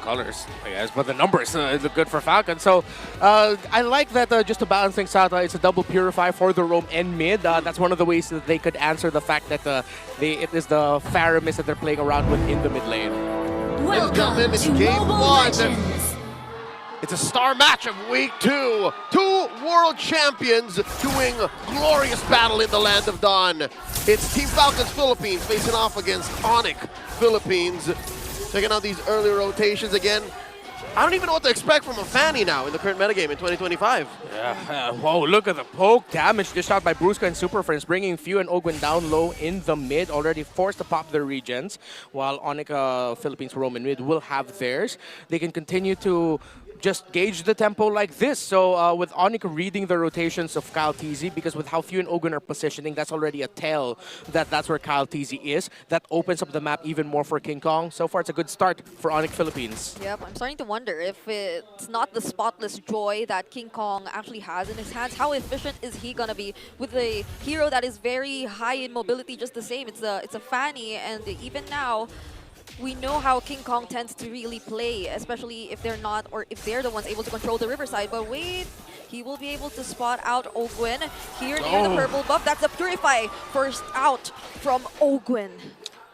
colors, I guess, but the numbers look good for Falcon. So I like that just to balance things out, it's a double Purify for the roam and mid. That's one of the ways that they could answer the fact that it is the Faramis that they're playing around with in the mid lane. Welcome to Game 1. It's a star match of Week 2. Two world champions doing glorious battle in the Land of Dawn. It's Team Falcons Philippines facing off against ONIC Philippines. Checking out these early rotations again. I don't even know what to expect from a Fanny now in the current metagame in 2025. Yeah, whoa, look at the poke damage dished out by Brusco and Super Friends, bringing Few and Ogwin down low in the mid, already forced to pop their regens, while ONIC Philippines Roman mid will have theirs. They can continue to just gauge the tempo like this. So with ONIC reading the rotations of Kyle TZ, because with how Few and Ogwin are positioning, that's already a tell that that's where Kyle TZ is. That opens up the map even more for King Kong. So far, it's a good start for ONIC Philippines. Yep, I'm starting to wonder if it's not the spotless joy that King Kong actually has in his hands. How efficient is he gonna be with a hero that is very high in mobility just the same? It's a Fanny, and even now, we know how King Kong tends to really play, especially if they're not, or if they're the ones able to control the Riverside. But wait, he will be able to spot out Ogwin here near the purple buff. That's a Purify first out from Ogwin.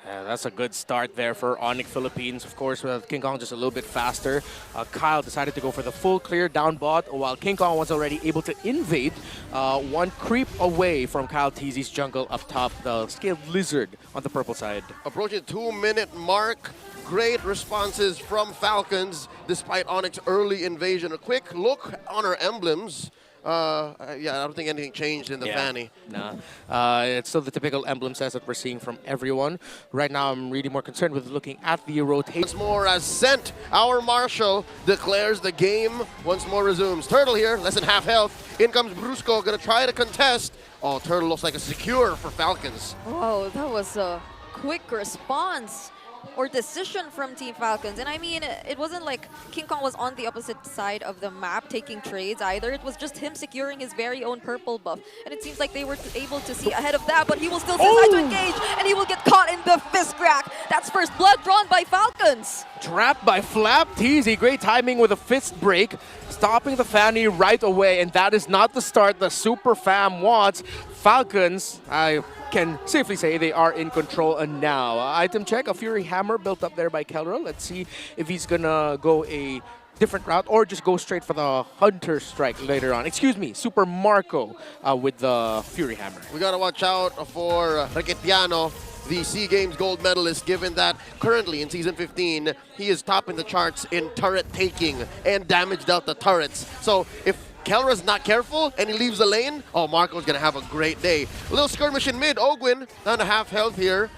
Yeah, that's a good start there for ONIC Philippines. Of course, with King Kong just a little bit faster. Kyle decided to go for the full clear down bot, while King Kong was already able to invade one creep away from Kyle TZ's jungle up top, the Scaled Lizard on the purple side. Approaching 2-minute mark. Great responses from Falcons despite ONIC's early invasion. A quick look on our emblems. Yeah, I don't think anything changed in the Fanny. Nah, it's still the typical emblem sets that we're seeing from everyone. Right now, I'm really more concerned with looking at the rotation. Once more as Sent, our Marshal, declares the game once more resumes. Turtle here, less than half health. In comes Brusco, gonna try to contest. Oh, Turtle looks like a secure for Falcons. Whoa, that was a quick response or decision from Team Falcons. And I mean, it wasn't like King Kong was on the opposite side of the map taking trades either. It was just him securing his very own purple buff. And it seems like they were able to see ahead of that, but he will still decide to engage, and he will get caught in the fist crack. That's first blood drawn by Falcons. Trapped by Flap TZ. Great timing with a fist break, stopping the Fanny right away. And that is not the start the Super Fam wants. Falcons, I can safely say they are in control now. Item check, a Fury Hammer built up there by Kelra. Let's see if he's gonna go a different route or just go straight for the Hunter Strike later on. Excuse me, Super Marco with the Fury Hammer. We gotta watch out for Raquetiano, the SEA Games gold medalist, given that currently in Season 15, he is top in the charts in turret taking and damage dealt the turrets. So if Kelra's not careful and he leaves the lane, oh, Marco's gonna have a great day. A little skirmish in mid. Ogwin down to half health here.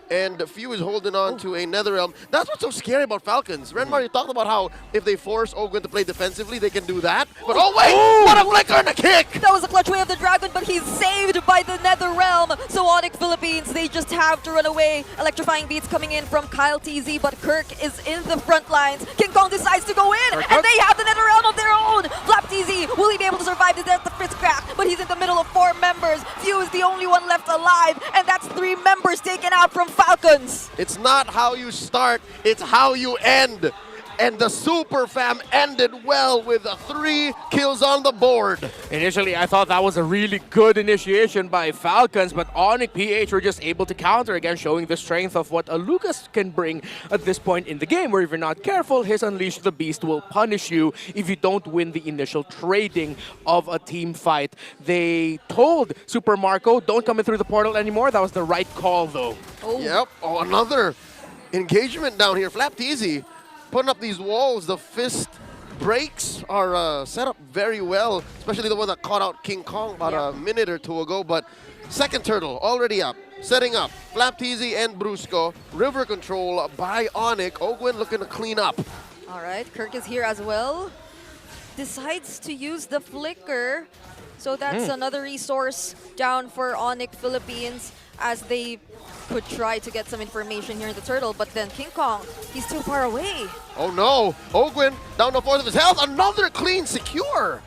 And Few is holding on to a Netherrealm. That's what's so scary about Falcons. Renmar, you talked about how if they force Ogwin to play defensively, they can do that. But oh wait, what a flicker and a kick! That was a clutch way of the Dragon, but he's saved by the Netherrealm. So ONIC Philippines, they just have to run away. Electrifying beats coming in from Kyle TZ, but Kirk is in the front lines. King Kong decides to go in, and they have the Netherrealm of their own. Flap TZ, will he be able to survive the death of fist crack? But he's in the middle of 4 members. Few is the only one left alive, and that's 3 members taken out from Falcons. It's not how you start, it's how you end. And the Super Fam ended well with 3 kills on the board. Initially, I thought that was a really good initiation by Falcons, but ONIC PH were just able to counter again, showing the strength of what a Lucas can bring at this point in the game, where if you're not careful, his Unleash the Beast will punish you if you don't win the initial trading of a team fight. They told Super Marco, don't come in through the portal anymore. That was the right call, though. Oh. Yep, another engagement down here. Flap TZ putting up these walls. The fist breaks are set up very well, especially the one that caught out King Kong about a minute or 2 ago. But second turtle already up, setting up. Flap TZ and Brusco. River control by ONIC. Ogwin looking to clean up. All right, Kirk is here as well. Decides to use the flicker. So that's another resource down for ONIC Philippines, as they could try to get some information here in the turtle, but then King Kong, he's too far away. Oh no, Ogwin down to 4th of his health. Another clean secure.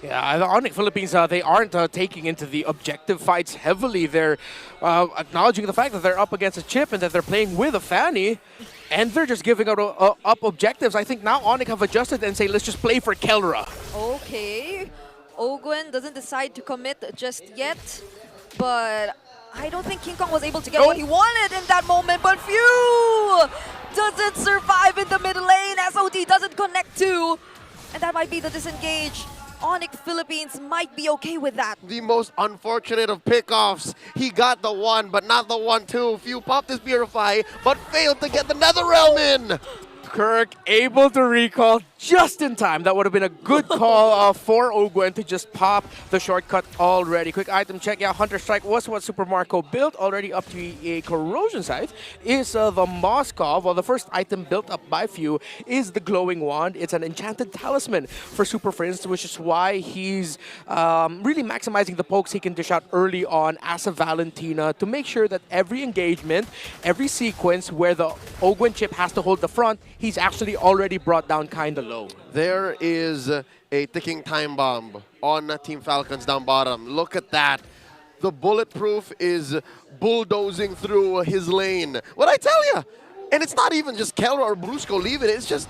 Yeah, the ONIC Philippines, they aren't taking into the objective fights heavily. They're acknowledging the fact that they're up against a chip and that they're playing with a Fanny, and they're just giving out up objectives. I think now ONIC have adjusted and say, let's just play for Kelra. Okay. Ogwen doesn't decide to commit just yet, but I don't think King Kong was able to get what he wanted in that moment, but Few doesn't survive in the mid lane. SOD doesn't connect to, and that might be the disengage. ONIC Philippines might be okay with that. The most unfortunate of pickoffs. He got the 1, but not the 1-2. Few popped his Purify, but failed to get the Netherrealm in. Kirk able to recall just in time. That would have been a good call for Ogwen to just pop the shortcut already. Quick item check. Yeah, Hunter Strike was what Super Marco built already up to a corrosion site. Is the Moskov. Well, the first item built up by Few is the glowing wand. It's an enchanted talisman for Super Prince, which is why he's really maximizing the pokes he can dish out early on as a Valentina to make sure that every engagement, every sequence where the Ogwen chip has to hold the front, he's actually already brought down kind of low. There is a ticking time bomb on Team Falcons down bottom. Look at that. The bulletproof is bulldozing through his lane. What I tell you? And it's not even just Kelra or Brusco leaving it. It's just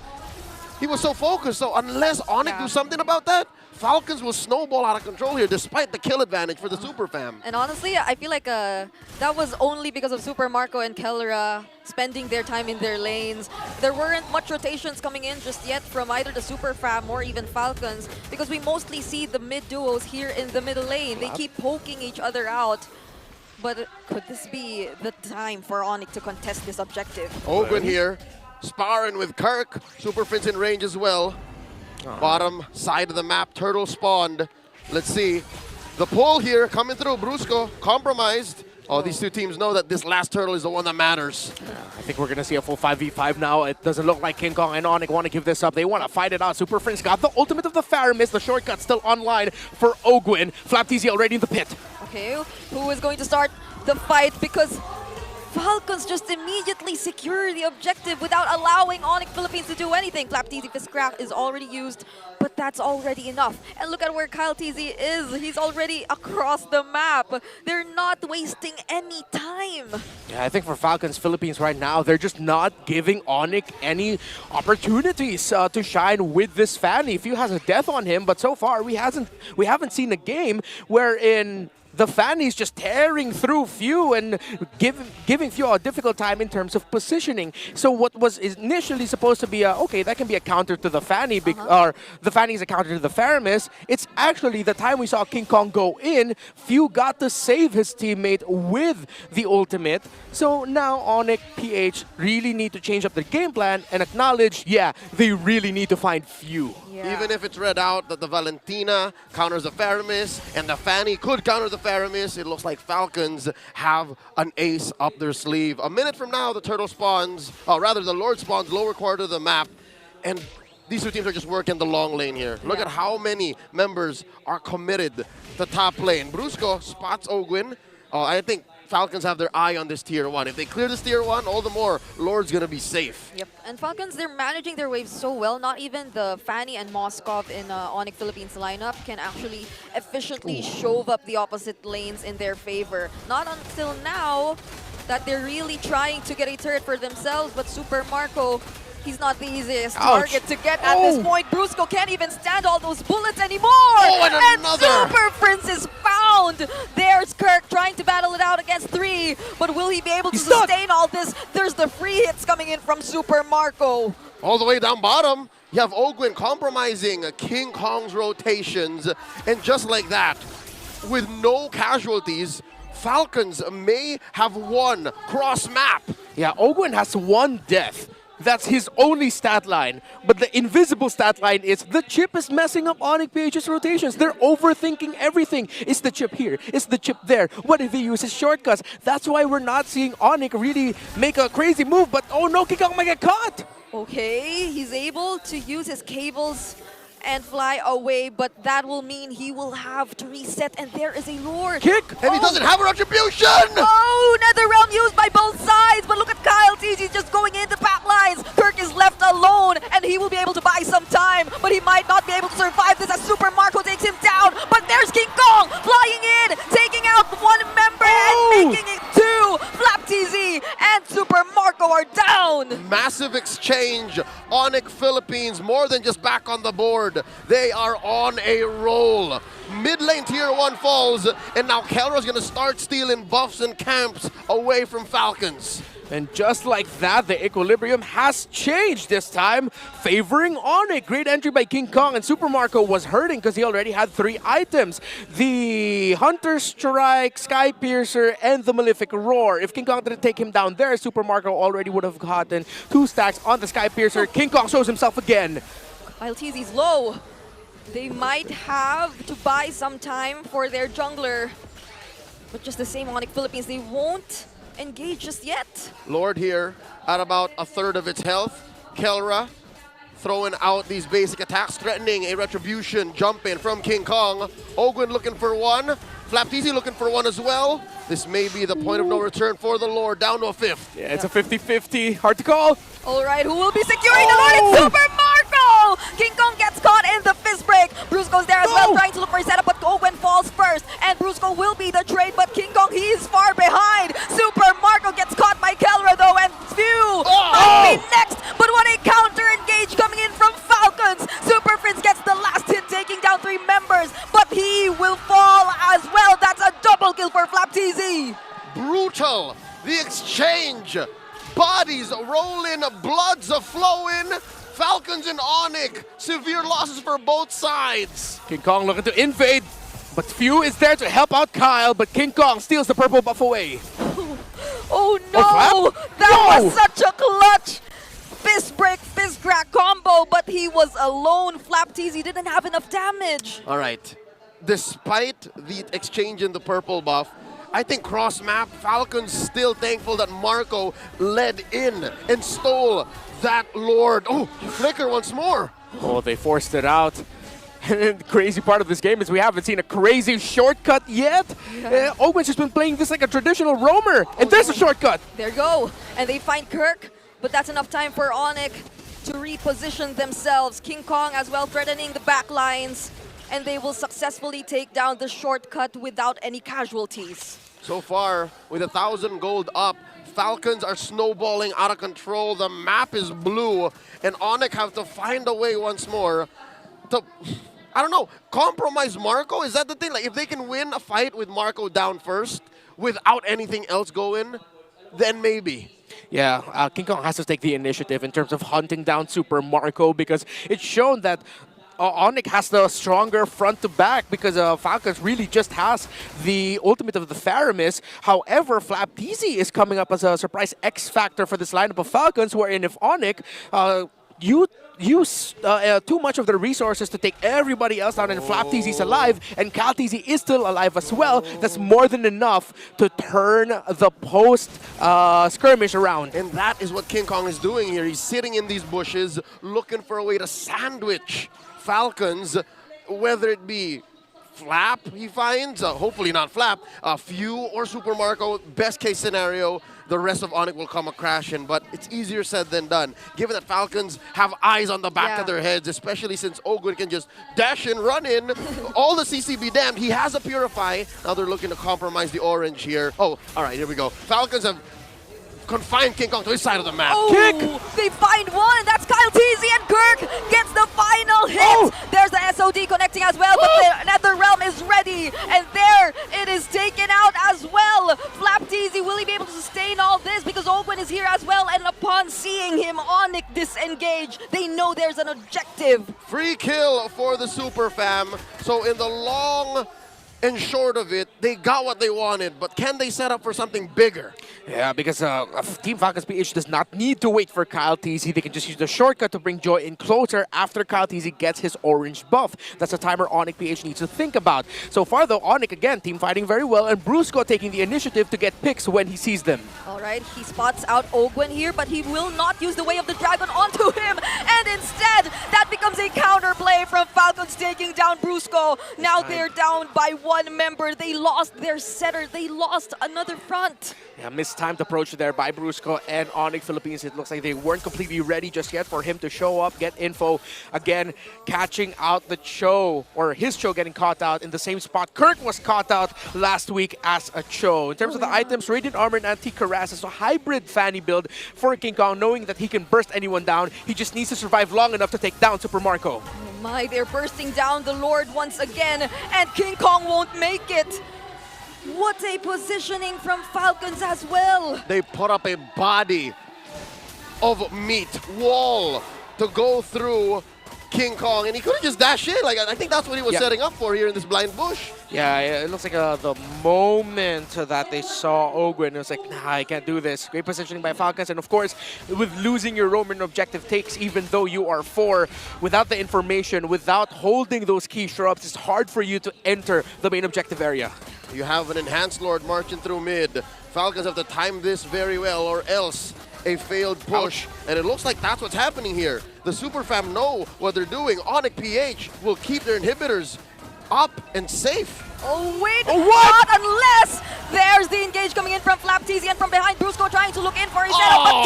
he was so focused. So unless ONIC do something about that, Falcons will snowball out of control here despite the kill advantage for the Super Fam. And honestly, I feel like that was only because of Super Marco and Kelra spending their time in their lanes. There weren't much rotations coming in just yet from either the Super Fam or even Falcons, because we mostly see the mid duos here in the middle lane. They keep poking each other out. But could this be the time for ONIC to contest this objective? Ogwen here, sparring with Kirk. Super Prince in range as well. Bottom side of the map, turtle spawned. Let's see. The pull here coming through. Brusco compromised. Oh, these two teams know that this last turtle is the one that matters. Yeah, I think we're going to see a full 5v5 now. It doesn't look like King Kong and ONIC want to give this up. They want to fight it out. Super Prince got the ultimate of the Faramis. The shortcut still online for Ogwen. Flapteezy already in the pit. Okay, who is going to start the fight? Because Falcons just immediately secure the objective without allowing ONIC Philippines to do anything. Flapteezy Fiskcraft is already used, but that's already enough. And look at where Kyle TZ is. He's already across the map. They're not wasting any time. Yeah, I think for Falcons Philippines right now, they're just not giving ONIC any opportunities to shine with this Fanny. Few has a death on him, but so far we haven't seen a game wherein the Fanny's just tearing through Few and giving Few a difficult time in terms of positioning. So what was initially supposed to be okay, that can be a counter to the Fanny, or the Fanny is a counter to the Faramis. It's actually the time we saw King Kong go in, Few got to save his teammate with the ultimate. So now ONIC PH really need to change up their game plan and acknowledge, yeah, they really need to find Few. Yeah. Even if it's read out that the Valentina counters the Faramis and the Fanny could counter the Faramis, it looks like Falcons have an ace up their sleeve. A minute from now, the turtle spawns, or rather the Lord spawns lower quarter of the map, and these two teams are just working the long lane here. Look at how many members are committed to top lane. Brusco spots Ogwen. I think Falcons have their eye on this tier 1. If they clear this tier 1, all the more Lord's gonna be safe. Yep, and Falcons, they're managing their waves so well. Not even the Fanny and Moskov in ONIC Philippines lineup can actually efficiently shove up the opposite lanes in their favor. Not until now that they're really trying to get a turret for themselves, but Super Marco, he's not the easiest target to get at this point. Brusco can't even stand all those bullets anymore! And another! Super Prince is found! There's Kirk trying to battle it out against 3, but will he be able to sustain all this? There's the free hits coming in from Super Marco. All the way down bottom, you have Ogwen compromising King Kong's rotations, and just like that, with no casualties, Falcons may have won cross-map. Yeah, Ogwen has 1 death. That's his only stat line. But the invisible stat line is the chip is messing up ONIC PH's rotations. They're overthinking everything. Is the chip here? Is the chip there? What if he uses shortcuts? That's why we're not seeing ONIC really make a crazy move. But oh no, King Kong might get caught. Okay, he's able to use his cables and fly away, but that will mean he will have to reset, and there is a Lord. Kick! And he doesn't have a retribution! Oh, Netherrealm used by both sides, but look at Kyle TG just going into path lines. Kirk is left alone, and he will be able to buy some time, but he might not be able to survive this as Super Marco takes him down. exchange. ONIC Philippines more than just back on the board. They are on a roll. Mid lane tier 1 falls, and now Kelra's gonna start stealing buffs and camps away from Falcons. And just like that, the equilibrium has changed this time, favoring ONIC. Great entry by King Kong, and Super Marco was hurting because he already had 3 items. The Hunter Strike, Sky Piercer, and the Malefic Roar. If King Kong didn't take him down there, Super Marco already would have gotten 2 stacks on the Sky Piercer. King Kong shows himself again. LTZ's low. They might have to buy some time for their jungler. But just the same, ONIC Philippines, they won't engage just yet. Lord here at about a third of its health. Kelra throwing out these basic attacks, threatening a retribution jump in from King Kong. Ogwin looking for one. Flapteezy looking for one as well. This may be the point of no return for the Lord, down to a 5th. Yeah, it's a 50-50. Hard to call. All right, who will be securing the Lord? It's Super Marco! King Kong gets caught in the fist break. Brusco's there as well, trying to look for a setup, but Ogwen falls first. And Brusco will be the trade, but King Kong, he is far behind. Super Marco gets caught by Kelra though, and Few might be next. But what a counter engage coming in from Falcons. Super Prince gets the last hit, taking down 3 members, but he will fall as well. That's a double kill for Flapteezy. Brutal. The exchange. Bodies rolling, bloods flowing. Falcons and ONIC. Severe losses for both sides. King Kong looking to invade, but Few is there to help out Kyle, but King Kong steals the purple buff away. Oh no! That was such a clutch fist break, fist crack combo, but he was alone. Flapteezy didn't have enough damage. All right. Despite the exchange in the purple buff, I think cross-map, Falcons still thankful that Marco led in and stole that Lord. Oh, flicker once more. Oh, they forced it out. And the crazy part of this game is we haven't seen a crazy shortcut yet. Yeah. Ogwen's just been playing this like a traditional roamer, and there's a shortcut. There you go. And they find Kirk, but that's enough time for ONIC to reposition themselves. King Kong as well threatening the back lines, and they will successfully take down the shortcut without any casualties. So far, with 1,000 gold up, Falcons are snowballing out of control. The map is blue, and ONIC have to find a way once more to, I don't know, compromise Marco? Is that the thing? Like, if they can win a fight with Marco down first without anything else going, then maybe. Yeah, King Kong has to take the initiative in terms of hunting down Super Marco, because it's shown that ONIC has the stronger front to back, because Falcons really just has the ultimate of the Faramis. However, Flapteezy is coming up as a surprise X factor for this lineup of Falcons, wherein if ONIC use too much of their resources to take everybody else down, and Flapteezy's alive, and Kalteezy is still alive as well, that's more than enough to turn the post skirmish around. And that is what King Kong is doing here. He's sitting in these bushes, looking for a way to sandwich Falcons, whether it be Flap he finds, hopefully not Flap, Few or Super Marco. Best case scenario, the rest of ONIC will come a crashing, but it's easier said than done, given that Falcons have eyes on the back of their heads, especially since Ogwin can just dash in, run in, all the CC be damned. He has a Purify. Now they're looking to compromise the orange here. Oh, all right, here we go. Falcons have confined King Kong to his side of the map. Oh, Kick! they find one. That's Kalteezy, and Kirk gets the final hit. There's the SOD connecting as well, but the Netherrealm is ready, and there it is taken out as well. Flapteezy, will he be able to sustain all this? Because Ogwen is here as well, and upon seeing him, ONIC disengage. They know there's an objective. Free kill for the Super Fam. So in the long and short of it, they got what they wanted, but can they set up for something bigger? Yeah, because Team Falcons PH does not need to wait for Kalteezy. They can just use the shortcut to bring Joy in closer after Kalteezy gets his orange buff. That's a timer ONIC PH needs to think about. So far though, ONIC again, team fighting very well, and Brusco taking the initiative to get picks when he sees them. All right, he spots out Ogwen here, but he will not use the Way of the Dragon onto him, and instead, that becomes a counterplay from Falcons taking taking down Brusco. Now they're down by one member. They lost their setter. They lost another front. Yeah, mistimed approach there by Brusco and ONIC Philippines. It looks like they weren't completely ready just yet for him to show up, get info. Again, catching out the Cho, or his Cho getting caught out in the same spot. Kirk was caught out last week as a Cho. In terms of the items, Radiant Armor and Anti-Cuirass is a hybrid Fanny build for King Kong, knowing that he can burst anyone down. He just needs to survive long enough to take down Super Marco. Oh my, they're bursting down the Lord once again, and King Kong won't make it. What a positioning from Falcons as well. They put up a body of meat wall to go through King Kong, and he could have just dashed in. Like, I think that's what he was setting up for here in this blind bush. Yeah, it looks like the moment that they saw Ogwin, it was like, nah, I can't do this. Great positioning by Falcons, and of course, with losing your Roman objective takes, even though you are 4, without the information, without holding those key shrubs, it's hard for you to enter the main objective area. You have an enhanced Lord marching through mid. Falcons have to time this very well, or else a failed push. And it looks like that's what's happening here. The Super Fam know what they're doing. ONIC PH will keep their inhibitors up and safe. Oh wait, Oh, what? not unless there's the engage coming in from Flapteasy, and from behind Brusco trying to look in for his setup, but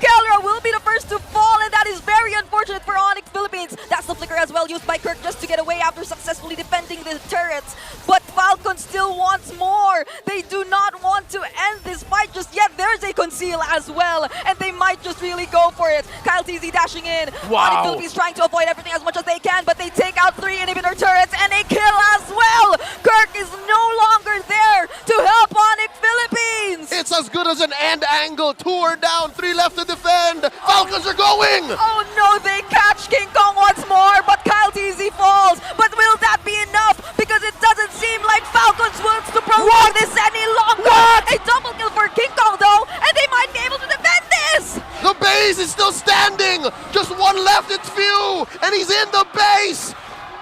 Kellera will be the first to fall, and that is very unfortunate for ONIC Philippines. That's the flicker as well used by Kirk just to get away after successfully defending the turrets. But Falcon still wants more. They do not want to end this fight just yet. There's a conceal as well, and they might just really go for it. Kyle TZ dashing in. Wow. ONIC Philippines trying to avoid everything as much as they can, but they take out 3 inhibitor turrets and a kill as well. Kirk is no longer there to help ONIC Philippines. It's as good as an end angle. 2 are down, 3 left to defend. Falcons are going. Oh no, they catch King Kong once more, but Kyle TZ falls. But will that be enough? Because it doesn't seem like Falcons wants to prolong this any longer. A double kill for King Kong though, and they might be able to defend this. The base is still standing. Just 1 left, it's Few, and he's in the base.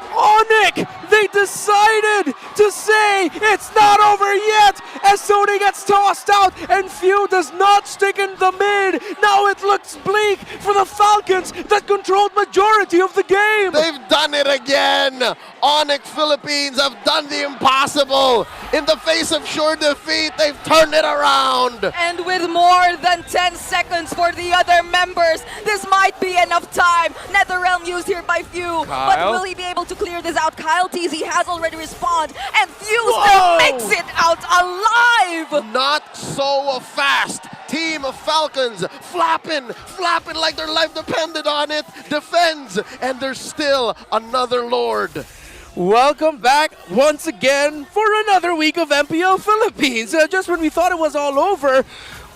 ONIC, they decided to say it's not over yet as Sony gets tossed out and Few does not stick in the mid. Now it looks bleak for the Falcons that controlled majority of the game. They've done it again. ONIC Philippines have done the impossible. In the face of sure defeat, they've turned it around. And with more than 10 seconds for the other members, this might be enough time. NetherRealm used here by Few, but Kyle? will he be able to clear this out? Kyle TZ has already respawned, and Few still makes it out alive! Not so fast. Team of Falcons flapping like their life depended on it. Defends, and there's still another Lord. Welcome back once again for another week of MPL Philippines. Just when we thought it was all over,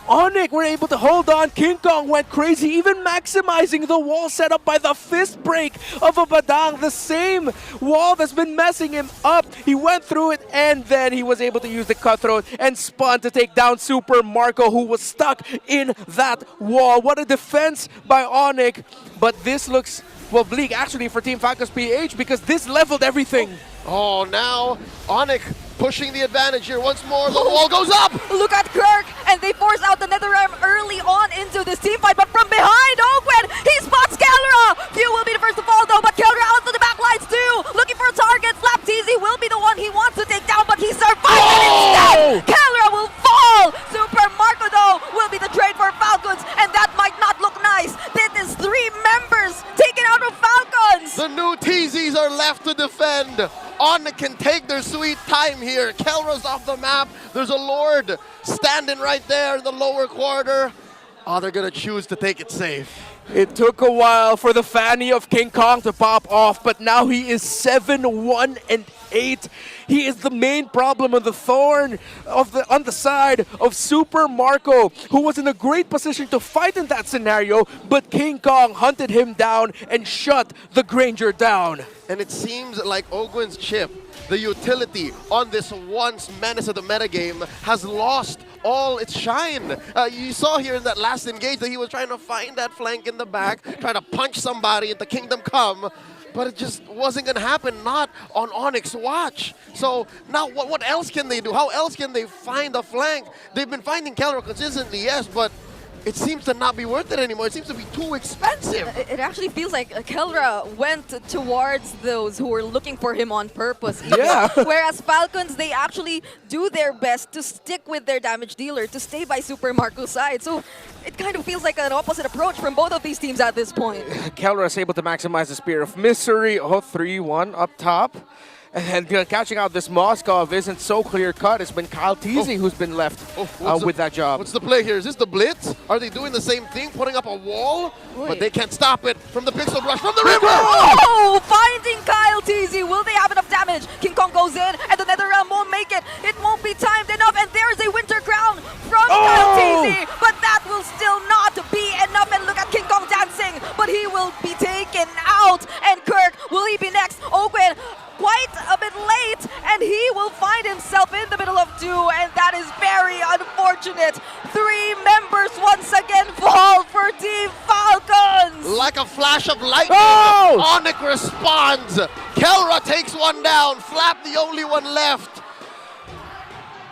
ONIC were able to hold on. King Kong went crazy, even maximizing the wall set up by the fist break of a Badang, the same wall that's been messing him up. He went through it, and then he was able to use the cutthroat and spun to take down Super Marco, who was stuck in that wall. What a defense by ONIC, but this looks, well, bleak actually for Team Falcons PH because this leveled everything. Oh, now ONIC pushing the advantage here once more. The wall goes up. Look at Kirk, and they force out the NetherRealm early on into this team fight, but from behind, Ogwen, he spots Kellera! Few will be the first to fall though, but Kellera out to the backlines too! Looking for a target, Flapteasy will be the one he wants to take down, but he survived and instead, Kellera will fall! Super Marco though will be the trade for Falcons, and that might not look nice. This is 3 members taken out of Falcons! The new TZs are left to defend. ONIC can take their sweet time here. Kelra's off the map. There's a Lord standing right there in the lower quarter. Oh, they're going to choose to take it safe. It took a while for the Fanny of King Kong to pop off, but now he is 7-1-8. He is the main problem of the thorn on the side of Super Marco, who was in a great position to fight in that scenario, but King Kong hunted him down and shut the Granger down. And it seems like Ogwen's chip, the utility on this once menace of the metagame, has lost all its shine. You saw here in that last engage that he was trying to find that flank in the back, trying to punch somebody at the Kingdom Come, but it just wasn't going to happen, not on ONIC's watch. So now what else can they do? How else can they find a flank? They've been finding Kellera consistently, yes, but it seems to not be worth it anymore. It seems to be too expensive. It actually feels like Kelra went towards those who were looking for him on purpose. Even. Yeah. Whereas Falcons, they actually do their best to stick with their damage dealer, to stay by Super Marco's side. So it kind of feels like an opposite approach from both of these teams at this point. Kelra is able to maximize the Spear of Misery. Oh, 3-1 up top. And catching out this Moskov isn't so clear-cut. It's been Kyle Teasy who's been left with that job. What's the play here? Is this the blitz? Are they doing the same thing, putting up a wall? Oy. But they can't stop it from the pixel rush from the river! Oh, finding Kyle Teasy. Will they have enough damage? King Kong goes in, and the Nether Realm won't make it. It won't be timed enough, and there's a Winter Crown from Kyle Teasy. But that will still not be enough. And look at King Kong dancing, but he will be taken out. And Kirk, will he be next? Ogwen, quite a bit late, and he will find himself in the middle of two, and that is very unfortunate. 3 members once again fall for Team Falcons. Like a flash of lightning, Oh! ONIC responds. Kelra takes one down. Flap the only one left.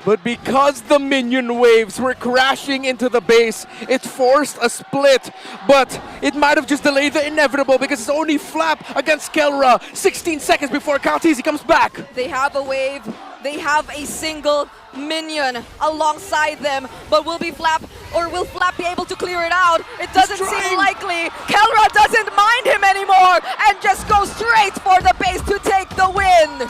But because the minion waves were crashing into the base, it forced a split. But it might have just delayed the inevitable because it's only Flap against Kelra. 16 seconds before Kaltizi comes back. They have a wave. They have a single minion alongside them, but will Flap be able to clear it out? It doesn't seem likely. Kelra doesn't mind him anymore and just goes straight for the base to take the win.